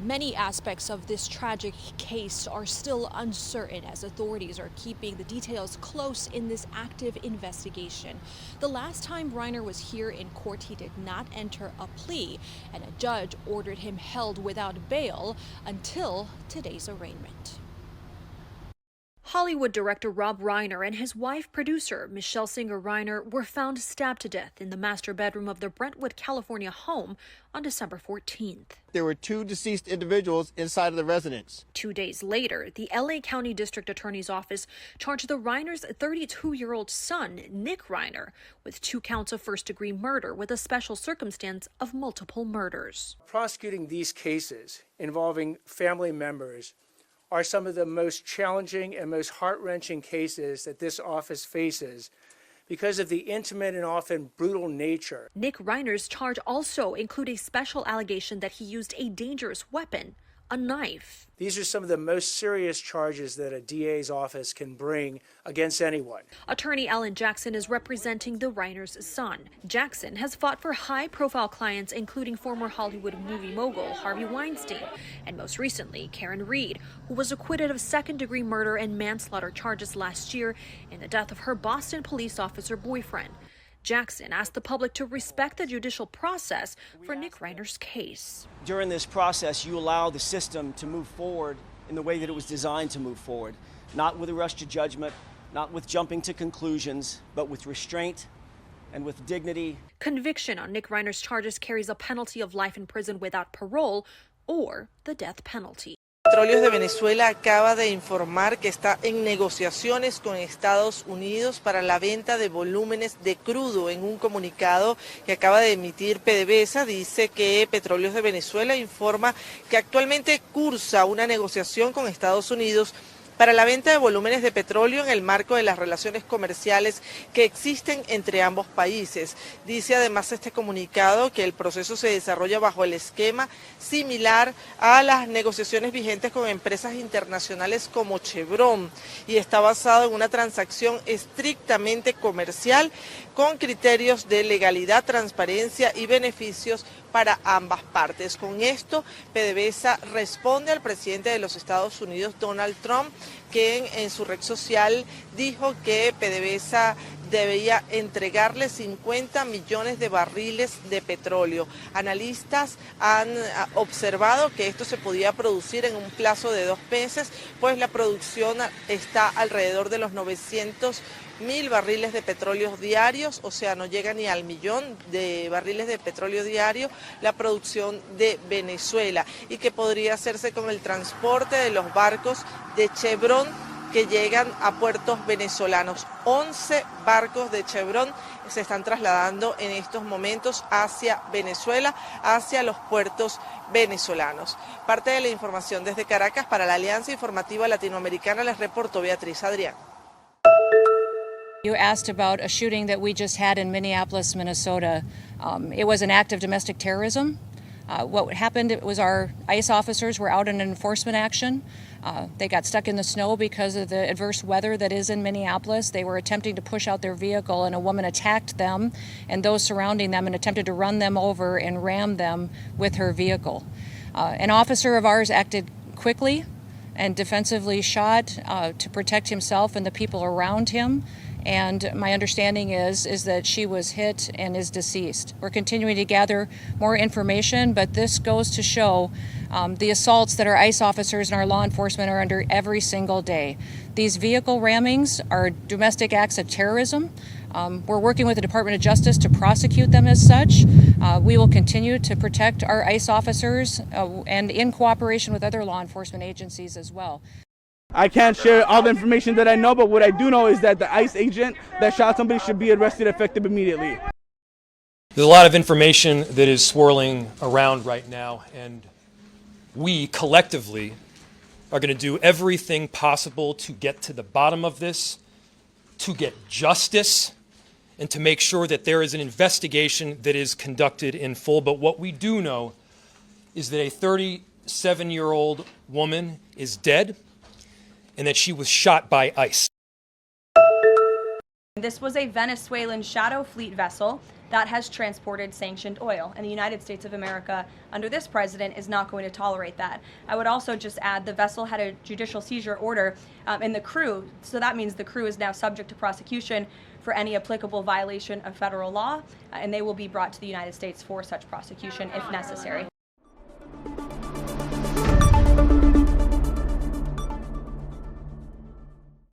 Many aspects of this tragic case are still uncertain as authorities are keeping the details close in this active investigation. The last time Reiner was here in court, he did not enter a plea, and a judge ordered him held without bail until today's arraignment. Hollywood director Rob Reiner and his wife, producer Michelle Singer Reiner, were found stabbed to death in the master bedroom of their Brentwood, California home on December 14th. There were two deceased individuals inside of the residence. 2 days later, the LA County District Attorney's Office charged the Reiner's 32-year-old son, Nick Reiner, with 2 counts of first-degree murder with a special circumstance of multiple murders. Prosecuting these cases involving family members are some of the most challenging and most heart-wrenching cases that this office faces because of the intimate and often brutal nature. Nick Reiner's charge also include a special allegation that he used a dangerous weapon, a knife. These are some of the most serious charges that a DA's office can bring against anyone. Attorney Alan Jackson is representing the Reiner's son. Jackson has fought for high-profile clients, including former Hollywood movie mogul Harvey Weinstein, and most recently, Karen Reed, who was acquitted of second-degree murder and manslaughter charges last year in the death of her Boston police officer boyfriend. Jackson asked the public to respect the judicial process for Nick Reiner's case. During this process, you allow the system to move forward in the way that it was designed to move forward, not with a rush to judgment, not with jumping to conclusions, but with restraint and with dignity. Conviction on Nick Reiner's charges carries a penalty of life in prison without parole or the death penalty. Petróleos de Venezuela acaba de informar que está en negociaciones con Estados Unidos para la venta de volúmenes de crudo. En un comunicado que acaba de emitir PDVSA, dice que Petróleos de Venezuela informa que actualmente cursa una negociación con Estados Unidos para la venta de volúmenes de petróleo en el marco de las relaciones comerciales que existen entre ambos países. Dice además este comunicado que el proceso se desarrolla bajo el esquema similar a las negociaciones vigentes con empresas internacionales como Chevron y está basado en una transacción estrictamente comercial con criterios de legalidad, transparencia y beneficios para ambas partes. Con esto, PDVSA responde al presidente de los Estados Unidos, Donald Trump, quien en su red social dijo que PDVSA debía entregarle 50 millones de barriles de petróleo. Analistas han observado que esto se podía producir en un plazo de 2 meses, pues la producción está alrededor de los 900.000 barriles de petróleo diarios, o sea, no llega ni al 1.000.000 de barriles de petróleo diario la producción de Venezuela y que podría hacerse con el transporte de los barcos de Chevron que llegan a puertos venezolanos. 11 barcos de Chevron se están trasladando en estos momentos hacia Venezuela, hacia los puertos venezolanos. Parte de la información desde Caracas para la Alianza Informativa Latinoamericana les reportó Beatriz Adrian. You asked about a shooting that we just had in Minneapolis, Minnesota. It was an act of domestic terrorism. What happened, it was our ICE officers were out in an enforcement action. They got stuck in the snow because of the adverse weather that is in Minneapolis. They were attempting to push out their vehicle and a woman attacked them and those surrounding them and attempted to run them over and ram them with her vehicle. An officer of ours acted quickly and defensively shot to protect himself and the people around him. And my understanding is that she was hit and is deceased. We're continuing to gather more information, but this goes to show the assaults that our ICE officers and our law enforcement are under every single day. These vehicle rammings are domestic acts of terrorism. We're working with the Department of Justice to prosecute them as such. We will continue to protect our ICE officers and in cooperation with other law enforcement agencies as well. I can't share all the information that I know, but what I do know is that the ICE agent that shot somebody should be arrested effective immediately. There's a lot of information that is swirling around right now, and we collectively are going to do everything possible to get to the bottom of this, to get justice, and to make sure that there is an investigation that is conducted in full. But what we do know is that a 37-year-old woman is dead, and that she was shot by ICE. This was a Venezuelan shadow fleet vessel that has transported sanctioned oil, and the United States of America, under this president, is not going to tolerate that. I would also just add the vessel had a judicial seizure order, and the crew, so that means the crew is now subject to prosecution for any applicable violation of federal law, and they will be brought to the United States for such prosecution if necessary.